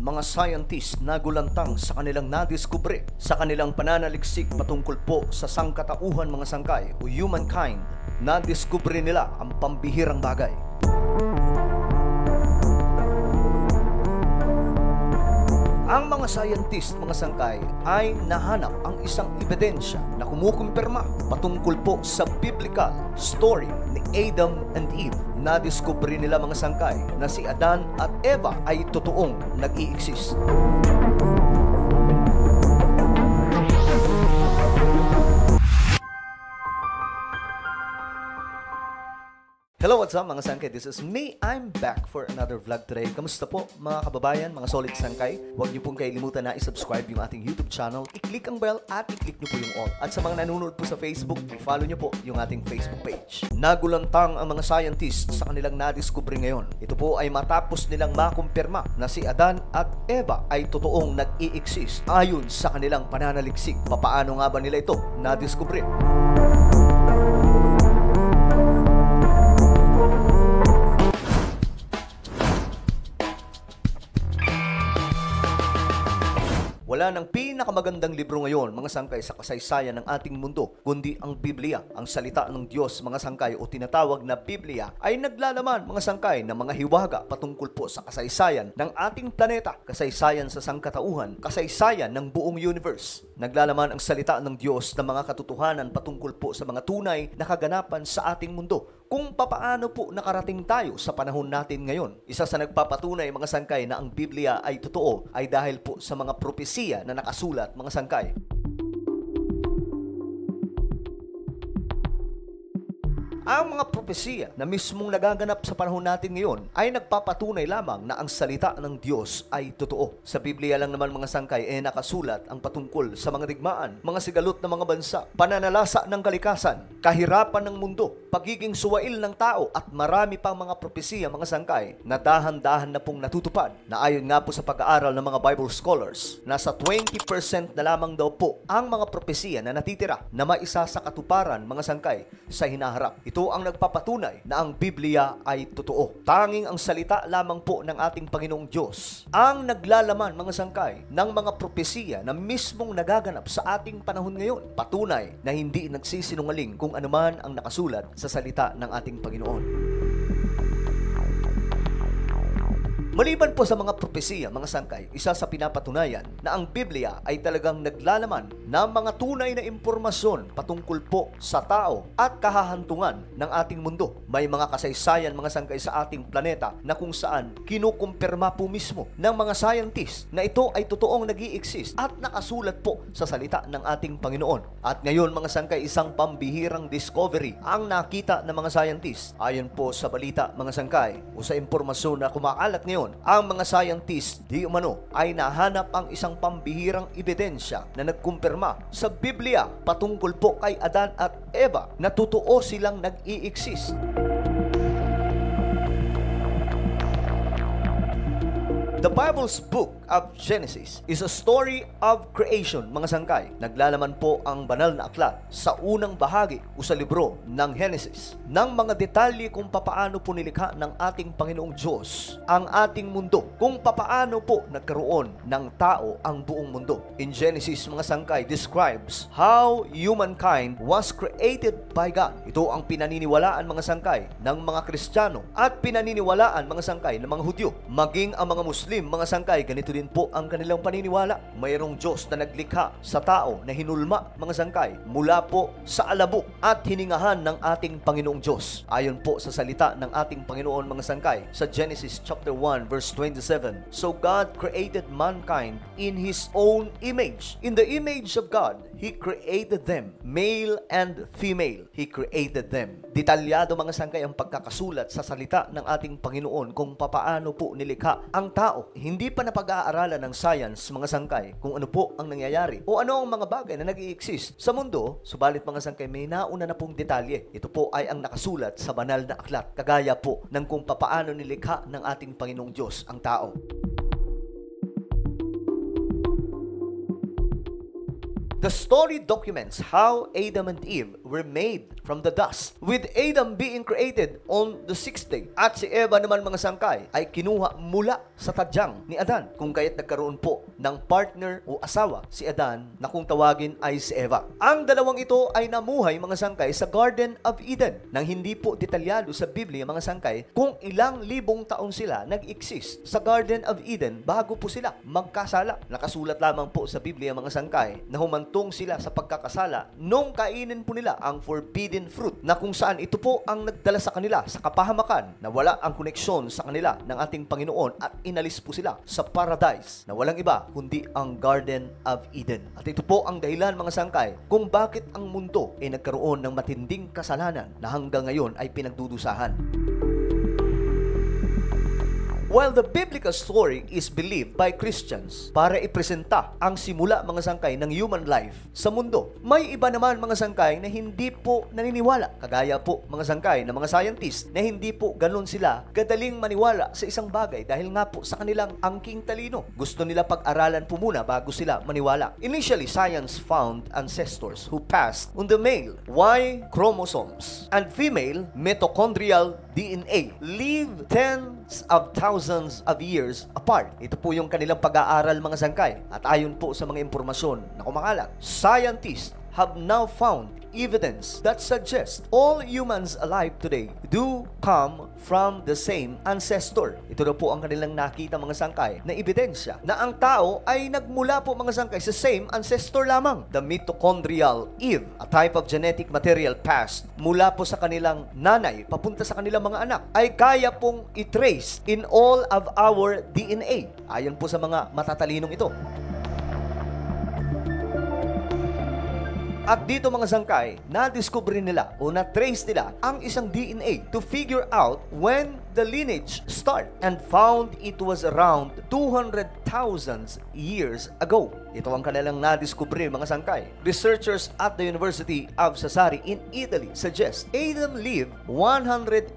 mga scientist na gulantang sa kanilang nadiskubre, sa kanilang pananaliksik patungkol po sa sangkatauhan mga sangkay o humankind, nadiskubre nila ang pambihirang bagay. Ang mga scientist, mga sangkay, ay nahanap ang isang ebidensya na kumukumpirma patungkol po sa biblical story ni Adam and Eve. Nadiskubre nila mga sangkay na si Adan at Eva ay totoong nag-i-exist. Hello, what's up mga sangkay? This is me. I'm back for another vlog today. Kamusta po mga kababayan, mga solid sangkay? Huwag niyo pong kalimutan na i-subscribe yung ating YouTube channel, i-click ang bell at i-click niyo po yung all. At sa mga nanonood po sa Facebook, i-follow niyo po yung ating Facebook page. Nagulantang ang mga scientists sa kanilang nadiskubre ngayon. Ito po ay matapos nilang makumpirma na si Adan at Eva ay totoong nag-i-exist ayon sa kanilang pananaliksik. Papaano nga ba nila ito nadiskubre? Wala nang pinakamagandang libro ngayon, mga sangkay, sa kasaysayan ng ating mundo, kundi ang Biblia, ang salita ng Diyos, mga sangkay, o tinatawag na Biblia, ay naglalaman, mga sangkay, ng mga hiwaga patungkol po sa kasaysayan ng ating planeta, kasaysayan sa sangkatauhan, kasaysayan ng buong universe. Naglalaman ang salita ng Diyos ng mga katotohanan patungkol po sa mga tunay na kaganapan sa ating mundo, kung papaano po nakarating tayo sa panahon natin ngayon. Isa sa nagpapatunay, mga sangkay, na ang Biblia ay totoo ay dahil po sa mga propesiya na nakasulat, mga sangkay. Ang mga propesiya na mismong nagaganap sa panahon natin ngayon ay nagpapatunay lamang na ang salita ng Diyos ay totoo. Sa Biblia lang naman, mga sangkay, nakasulat ang patungkol sa mga digmaan, mga sigalot ng mga bansa, pananalasa ng kalikasan, kahirapan ng mundo, pagiging suwail ng tao, at marami pang mga propesiya, mga sangkay, na dahan-dahan na pong natutupad, na ayon nga po sa pag-aaral ng mga Bible scholars, nasa 20% na lamang daw po ang mga propesiya na natitira na maisa sa katuparan, mga sangkay, sa hinaharap. Ito ang nagpapatunay na ang Biblia ay totoo. Tanging ang salita lamang po ng ating Panginoong Diyos ang naglalaman, mga sangkay, ng mga propesiya na mismong nagaganap sa ating panahon ngayon. Patunay na hindi nagsisinungaling kung anuman ang nakasulat sa salita ng ating Panginoon. Maliban po sa mga propesiya, mga sangkay, isa sa pinapatunayan na ang Biblia ay talagang naglalaman ng mga tunay na impormasyon patungkol po sa tao at kahahantungan ng ating mundo. May mga kasaysayan, mga sangkay, sa ating planeta na kung saan kinukumpirma po mismo ng mga scientist na ito ay totoong nag-i-exist at nakasulat po sa salita ng ating Panginoon. At ngayon, mga sangkay, isang pambihirang discovery ang nakita ng mga scientist. Ayon po sa balita, mga sangkay, o sa impormasyon na kumakalat ngayon, ang mga scientists di umano ay nahanap ang isang pambihirang ebidensya na nagkumpirma sa Biblia patungkol po kay Adan at Eva na totoo silang nag-i-exist. The Bible's book of Genesis is a story of creation, mga sangkay. Naglalaman po ang banal na aklat sa unang bahagi o sa libro ng Genesis ng mga detalye kung papaano po nilikha ng ating Panginoong Diyos ang ating mundo, kung papaano po nagkaroon ng tao ang buong mundo. In Genesis, mga sangkay, describes how humankind was created by God. Ito ang pinaniniwalaan, mga sangkay, ng mga Kristiyano at pinaniniwalaan, mga sangkay, ng mga Hudyo, maging ang mga Muslim, mga sangkay, ganito din po ang kanilang paniniwala. Mayroong Diyos na naglikha sa tao na hinulma, mga sangkay, mula po sa alabok at hiningahan ng ating Panginoong Diyos. Ayon po sa salita ng ating Panginoon, mga sangkay, sa Genesis chapter 1 verse 27. So God created mankind in His own image. In the image of God, He created them. Male and female, He created them. Detalyado, mga sangkay, ang pagkakasulat sa salita ng ating Panginoon kung papaano po nilikha ang tao. Hindi pa napag-aaralan ng science, mga sangkay, kung ano po ang nangyayari o ano ang mga bagay na nag-i-exist sa mundo. Subalit, mga sangkay, may nauna na pong detalye. Ito po ay ang nakasulat sa banal na aklat, kagaya po ng kung papaano nilikha ng ating Panginoong Diyos ang tao. The story documents how Adam and Eve were made from the dust, with Adam being created on the sixth day. At si Eva naman mga sangkay ay kinuha mula sa tadyang ni Adan, kung kaya't nagkaroon po ng partner o asawa si Adan na kung tawagin ay si Eva. Ang dalawang ito ay namuhay mga sangkay sa Garden of Eden, nang hindi po detalyado sa Biblia mga sangkay kung ilang libong taon sila nag-exist sa Garden of Eden bago po sila magkasala. Nakasulat lamang po sa Biblia mga sangkay na humantong sila sa pagkakasala nung kainin po nila ang forbidden fruit, na kung saan ito po ang nagdala sa kanila sa kapahamakan, na wala ang koneksyon sa kanila ng ating Panginoon at inalis po sila sa paradise na walang iba kundi ang Garden of Eden. At ito po ang dahilan mga sangkay kung bakit ang mundo ay nagkaroon ng matinding kasalanan na hanggang ngayon ay pinagdudusahan. While the biblical story is believed by Christians para ipresenta ang simula mga sangkay ng human life sa mundo, may iba naman mga sangkay na hindi po naniniwala. Kagaya po mga sangkay na mga scientists na hindi po ganun sila kadaling maniwala sa isang bagay dahil nga po sa kanilang angking talino. Gusto nila pag-aralan po muna bago sila maniwala. Initially, science found ancestors who passed on the male Y chromosomes and female mitochondrial DNA live tens of thousands of years apart. Ito po yung kanilang pag-aaral mga sangkay. At ayon po sa mga impormasyon na kumakalat, scientists have now found evidence that suggests all humans alive today do come from the same ancestor. Ito na po ang kanilang nakita mga sangkay na ebidensya na ang tao ay nagmula po mga sangkay sa same ancestor lamang. The mitochondrial Eve, a type of genetic material passed mula po sa kanilang nanay papunta sa kanilang mga anak, ay kaya pong i-trace in all of our DNA. Ayon po sa mga matatalinong ito. At dito mga sangkay, na-discover nila o na-trace nila ang isang DNA to figure out when the lineage start, and found it was around 200,000 years ago. Ito ang kanilang na-discover mga sangkay. Researchers at the University of Sassari in Italy suggest Adam lived 180,000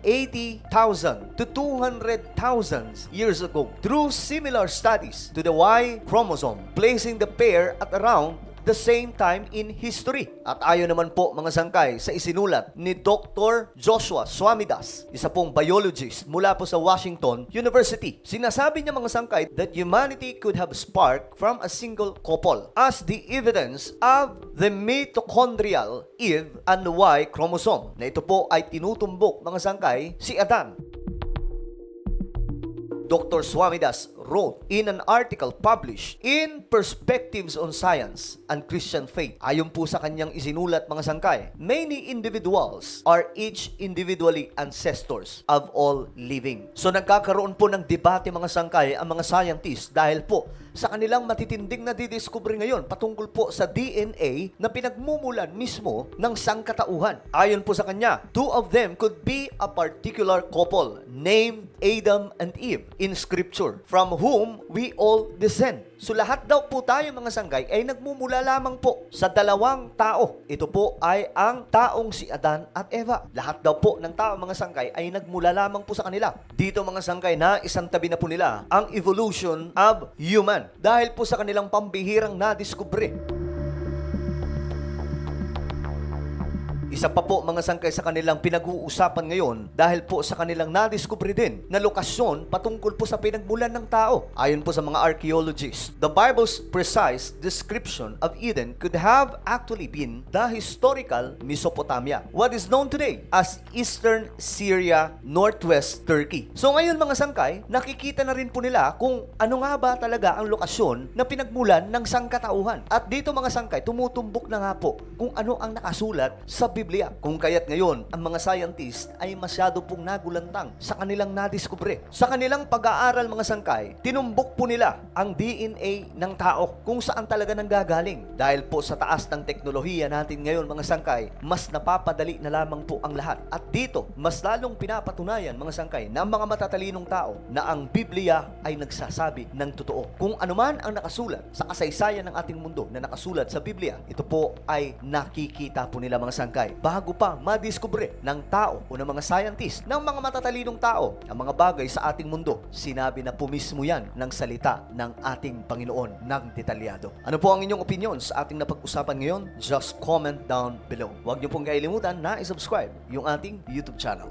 to 200,000 years ago through similar studies to the Y chromosome, placing the pair at around the same time in history. At ayon naman po mga sangkay sa isinulat ni Dr. Joshua Swamidas, isa pong biologist mula po sa Washington University. Sinasabi niya mga sangkay that humanity could have sparked from a single couple as the evidence of the mitochondrial Eve and Y chromosome, na ito po ay tinutumbok mga sangkay si Adan. Dr. Swamidas wrote in an article published in Perspectives on Science and Christian Faith. Ayon po sa kanyang isinulat mga sangkay, many individuals are each individually ancestors of all living. So nagkakaroon po ng debate mga sangkay ang mga scientists dahil po sa kanilang matitinding na didiscover ngayon patungkol po sa DNA na pinagmumulan mismo ng sangkatauhan. Ayon po sa kanya, two of them could be a particular couple named Adam and Eve in Scripture, from whom we all descend. So lahat daw po tayo mga sanggay ay nagmumula lamang po sa dalawang tao. Ito po ay ang taong si Adan at Eva. Lahat daw po ng tao mga sanggay ay nagmula lamang po sa kanila. Dito mga sanggay na isang tabi na po nila ang evolution of human dahil po sa kanilang pambihirang nadiskubre. Isa pa po mga sangkay sa kanilang pinag-uusapan ngayon dahil po sa kanilang nadiskubre din na lokasyon patungkol po sa pinagmulan ng tao. Ayon po sa mga archaeologists, the Bible's precise description of Eden could have actually been the historical Mesopotamia, what is known today as Eastern Syria, Northwest Turkey. So ngayon mga sangkay, nakikita na rin po nila kung ano nga ba talaga ang lokasyon na pinagmulan ng sangkatauhan. At dito mga sangkay, tumutumbok na nga po kung ano ang nakasulat sa Biblia. Kung kaya't ngayon, ang mga scientists ay masyado pong nagulantang sa kanilang nadiskubre. Sa kanilang pag-aaral mga sangkay, tinumbok po nila ang DNA ng tao kung saan talaga nanggagaling. Dahil po sa taas ng teknolohiya natin ngayon mga sangkay, mas napapadali na lamang po ang lahat. At dito, mas lalong pinapatunayan mga sangkay ng mga matatalinong tao na ang Biblia ay nagsasabi ng totoo. Kung anuman ang nakasulat sa kasaysayan ng ating mundo na nakasulat sa Biblia, ito po ay nakikita po nila mga sangkay bagay bago pa madiskubre ng tao o ng mga scientist, ng mga matatalinong tao ang mga bagay sa ating mundo. Sinabi na po mismo yan ng salita ng ating Panginoon ng detalyado. Ano po ang inyong opinion sa ating napag-usapan ngayon? Just comment down below. Huwag niyo pong kailimutan na i-subscribe yung ating YouTube channel.